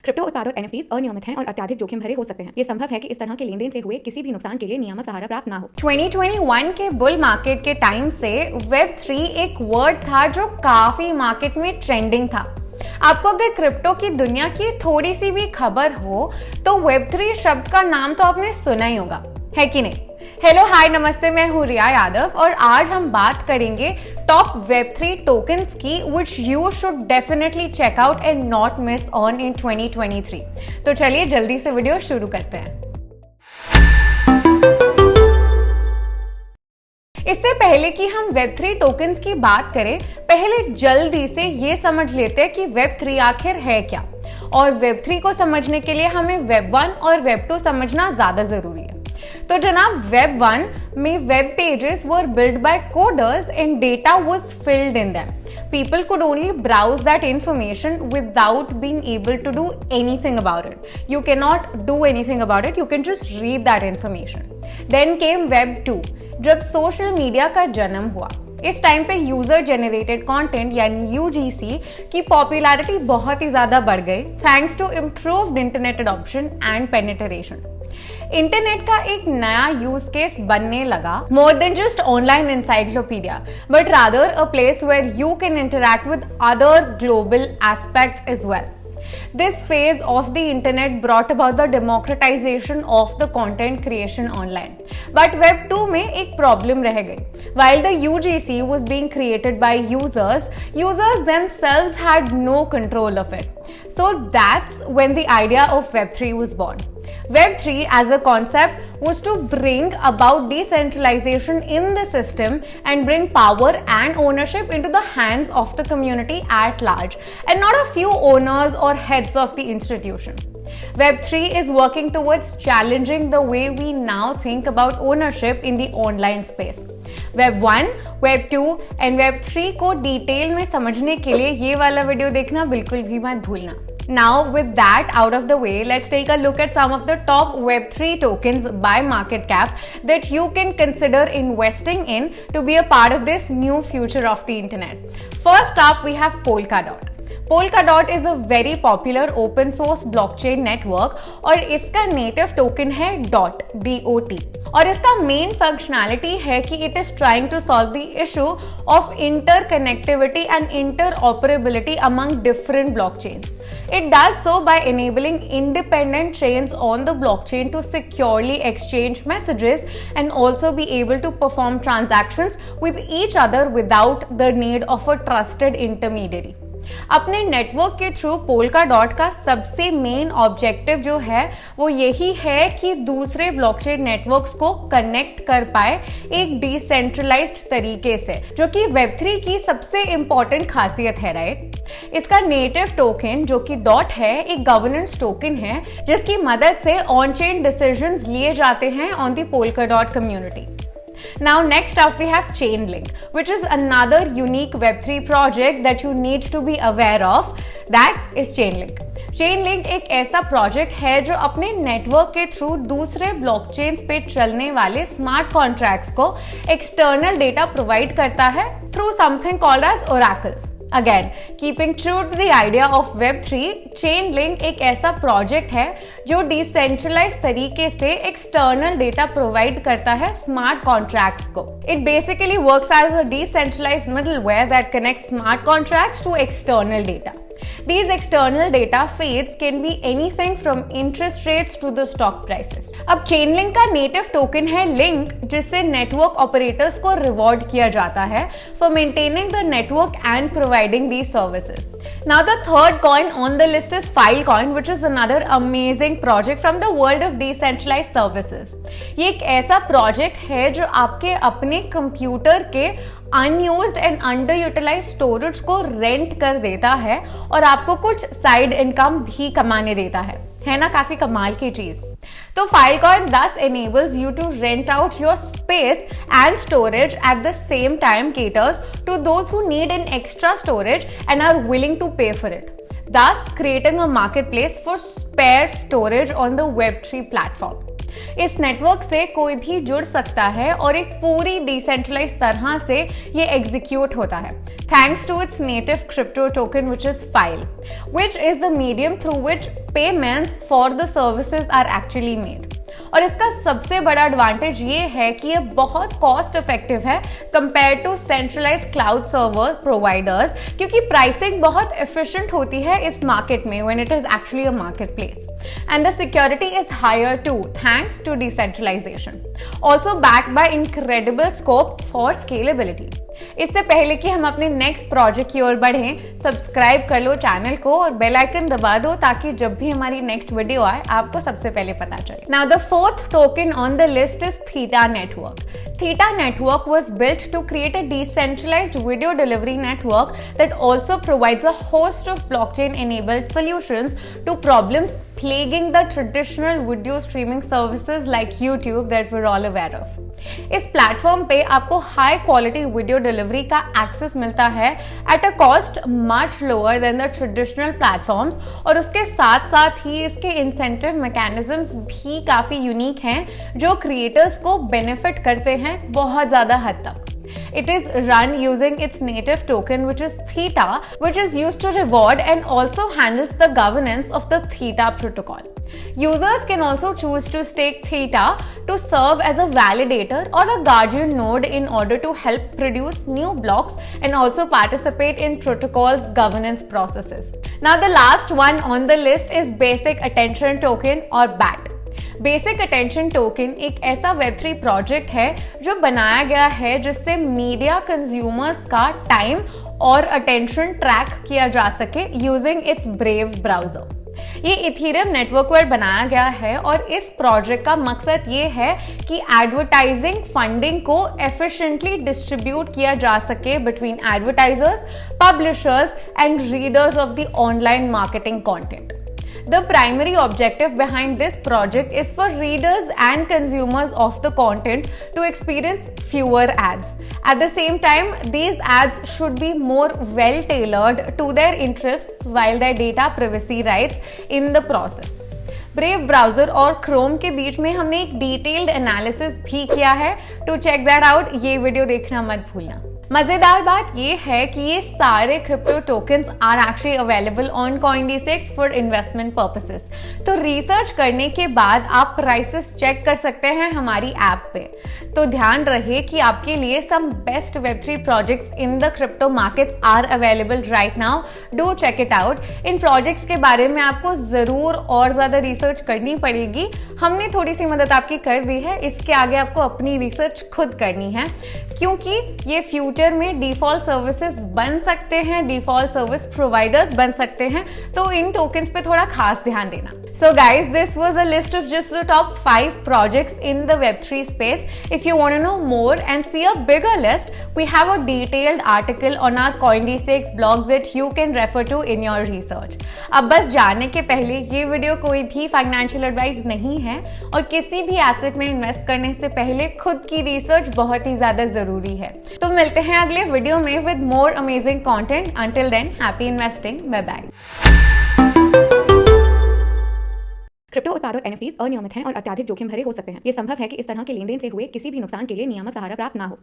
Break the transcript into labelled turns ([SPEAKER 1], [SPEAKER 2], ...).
[SPEAKER 1] Crypto उत्पाद और NFTs अनियमित हैं और अत्यधिक जोखिम भरे हो सकते हैं। ये संभव है कि इस तरह के लेनदेन से हुए किसी भी नुकसान के लिए नियामक सहारा प्राप्त ना हो।
[SPEAKER 2] 2021 के बुल मार्केट के टाइम से Web3 एक वर्ड था जो काफी मार्केट में ट्रेंडिंग था। आपको अगर क्रिप्टो की दुनिया की थोड़ी सी भी खबर हो तो Web3 शब्द का नाम तो आपने सुना ही होगा, है कि नहीं? हेलो हाय नमस्ते, मैं हूँ रिया यादव और आज हम बात करेंगे टॉप Web3 टोकन्स की which you should definitely check out and not miss on in 2023। तो चलिए जल्दी से वीडियो शुरू करते हैं। इससे पहले कि हम Web3 टोकन्स की बात करें, पहले जल्दी से ये समझ लेते हैं कि Web3 आखिर है क्या, और Web3 को समझने के लिए हमें Web1 और Web2 समझना ज्यादा जरूरी है। तो जनाब, Web1 में web pages were build by coders and data was filled in them. People could only browse that information without being able to do anything about it. You cannot do anything about it, you can just read that information. Then came Web 2, जब social media का जन्म हुआ। इस time पे user generated content यानी UGC की popularity बहुत ही ज्यादा बढ़ गई thanks to improved internet adoption and penetration. Internet का एक नया यूज केस बनने लगा, more than just online encyclopedia, but rather a place where you can interact with other global aspects as well. This phase of the internet brought about the democratization of the content creation online. But Web 2 में एक problem रह गई. While the UGC was being created by users themselves had no control of it. So that's when the idea of Web 3 was born. Web 3 as a concept was to bring about decentralization in the system and bring power and ownership into the hands of the community at large and not a few owners or heads of the institution. Web 3 is working towards challenging the way we now think about ownership in the online space. Web 1, Web 2 and Web 3 को detail में समझने के लिए ये वाला video देखना बिल्कुल भी मत भूलना. Now with that out of the way, let's take a look at some of the top Web3 tokens by market cap that you can consider investing in to be a part of this new future of the internet. First up, we have Polkadot. Polkadot is a very popular open source blockchain network और इसका native token है DOT और इसका main functionality है कि it is trying to solve the issue of interconnectivity and interoperability among different blockchains. It does so by enabling independent chains on the blockchain to securely exchange messages and also be able to perform transactions with each other without the need of a trusted intermediary. अपने network के through Polkadot का सबसे main objective जो है वो यही है कि दूसरे ब्लॉकचेन नेटवर्क्स को कनेक्ट कर पाए एक डिसेंट्रलाइज्ड तरीके से, जो कि Web3 की सबसे इंपॉर्टेंट खासियत है, राइट? इसका नेटिव टोकन जो कि डॉट है एक गवर्नेंस टोकन है जिसकी मदद से ऑन चेन डिसीजंस लिए जाते हैं on the Polkadot community. Now next up we have Chainlink, which is another unique Web3 project that you need to be aware of. That is Chainlink. Chainlink एक ऐसा project है जो अपने network के through दूसरे ब्लॉकचेन्स पे चलने वाले स्मार्ट कॉन्ट्रैक्ट्स को एक्सटर्नल डेटा प्रोवाइड करता है through something called as oracles. Again, keeping true to the idea of Web3, Chainlink एक ऐसा प्रोजेक्ट है जो डिसेंट्रलाइज तरीके से एक्सटर्नल डेटा प्रोवाइड करता है स्मार्ट कॉन्ट्रैक्ट्स को. It basically works as a decentralized middleware that connects smart contracts to external data. These external data feeds can be anything from interest rates to the stock prices. अब Chainlink का native token है Link, जिससे network operators को reward किया जाता है for maintaining the network and providing these services. Now the third coin on the list is Filecoin, which is another amazing project from the world of decentralized services. ये एक ऐसा project है जो आपके अपने कंप्यूटर के अनयूज्ड एंड अंडरयूटिलाइज्ड स्टोरेज को rent कर देता है और आपको कुछ साइड इनकम भी कमाने देता है ना? काफी कमाल की चीज. तो Filecoin thus enables you to rent out your space and storage at the same time caters to those who need an extra storage and are willing to pay for it, thus creating a marketplace for spare storage on the Web3 platform. इस network से कोई भी जुड़ सकता है और एक पूरी डिसेंट्रलाइज तरह से ये एग्जीक्यूट होता है thanks to its native crypto token which is File, which is the medium through which payments for the services are actually made. और इसका सबसे बड़ा एडवांटेज ये है कि ये बहुत कॉस्ट इफेक्टिव है compare to centralised cloud server providers, क्योंकि प्राइसिंग बहुत एफिशिएंट होती है इस मार्केट में when it is actually a market place. And the security is higher too thanks to decentralization. Also backed by incredible scope for scalability. इससे पहले कि हम अपने नेक्स्ट प्रोजेक्ट की ओर बढ़ें, सब्सक्राइब कर लो चैनल को और बेल आइकन दबा दो ताकि जब भी हमारी नेक्स्ट वीडियो आए आपको सबसे पहले पता चले. Now the fourth token on the list is Theta Network. Theta Network was built to create a decentralized video delivery network that also provides a host of blockchain-enabled solutions to problems plaguing the traditional video streaming services like YouTube that we're all aware of. इस platform पे आपको high quality video delivery का access मिलता है at a cost much lower than the traditional platforms, और उसके साथ साथ ही इसके इंसेंटिव मैकेनिज्म्स भी काफी यूनिक हैं जो क्रिएटर्स को बेनिफिट करते हैं बहुत ज्यादा हद तक. It is run using its native token, which is Theta, which is used to reward and also handles the governance of the Theta protocol. Users can also choose to stake Theta to serve as a validator or a guardian node in order to help produce new blocks and also participate in protocol's governance processes. Now, the last one on the list is Basic Attention Token or BAT. Basic attention token एक ऐसा Web3 project है जो बनाया गया है जिससे media consumers का time और अटेंशन ट्रैक किया जा सके यूजिंग इट्स ब्रेव ब्राउजर. ये इथेरियम नेटवर्क पर बनाया गया है और इस प्रोजेक्ट का मकसद ये है कि एडवर्टाइजिंग फंडिंग को एफिशिएंटली डिस्ट्रीब्यूट किया जा सके between advertisers, publishers and readers of the online marketing content. The primary objective behind this project is for readers and consumers of the content to experience fewer ads. At the same time, these ads should be more well tailored to their interests while their data privacy rights in the process. Brave browser और Chrome के बीच में हमने एक detailed analysis भी किया है. To check that out ये video देखना मत भूलना. मजेदार बात ये है कि ये सारे crypto tokens are actually available on CoinDesk for investment purposes. तो रिसर्च करने के बाद आप प्राइसेस चेक कर सकते हैं हमारी ऐप पे. तो ध्यान रहे कि आपके लिए some best Web3 projects in the crypto markets are available right now. Do check it out. इन प्रोजेक्ट्स के बारे में आपको जरूर और ज्यादा रिसर्च करनी पड़ेगी. हमने थोड़ी सी मदद आपकी कर दी है, इसके आगे आपको अपनी रिसर्च खुद करनी है क्योंकि ये फ्यूचर में डिफॉल्ट सर्विसेज बन सकते हैं, डिफॉल्ट सर्विस प्रोवाइडर्स बन सकते हैं. तो इन टोकन्स पे थोड़ा खास ध्यान देना. So guys, this was a list of just the top 5 projects in the Web3 space. If you want to know more and see a bigger list, we have a detailed article on our CoinDesk blog that you can refer to in your research. अब बस जानने के पहले ये video कोई भी financial advice नहीं है और किसी भी एसेट में इन्वेस्ट करने से पहले खुद की रिसर्च बहुत ही ज्यादा जरूरी है. तो मिलते हैं अगले वीडियो में with more amazing content. Until then, happy investing. Bye bye.
[SPEAKER 1] Crypto उत्पाद और NFTs अनियमित हैं और अत्यधिक जोखिम भरे हो सकते हैं. ये संभव है कि इस तरह के लेनदेन से हुए किसी भी नुकसान के लिए नियामक सहारा प्राप्त ना हो.